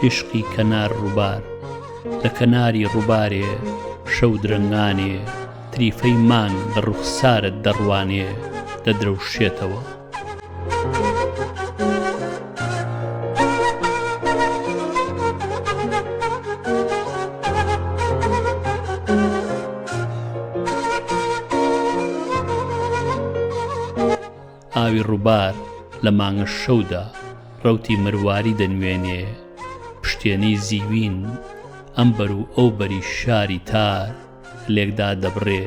عشقی کەنار ڕووبار لە کەناری ڕووبارێ شەو درەنگانێ تریفەی مانگ لە ڕوخسارت دەڕوانێ دەدرەوشێتەوە. ئاوی ڕووبار لە مانگە شەودا ڕەوتی مرواری دەنوێنێ پشتێنەی زیوین ئەمبەر و ئەو بەری شاری تار لێکدا دەبڕێ.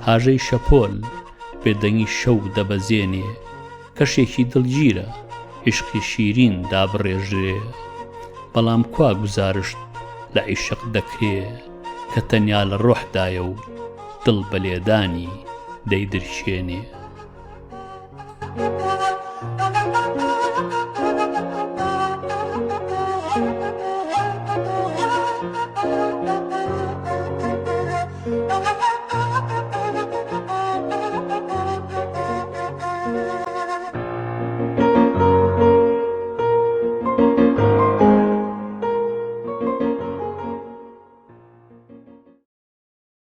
هاژەی شەپۆل بێدەنگی شەو دەبەزێنێ کەشێکی دڵگیرە عشقی شیرین دابڕێژرێ. بەڵام کوا گوزارشت لە عیشق دەکرێ کە تەنیا لە ڕۆحدایە و دڵ بە لێدانی دەیدرشێنێ.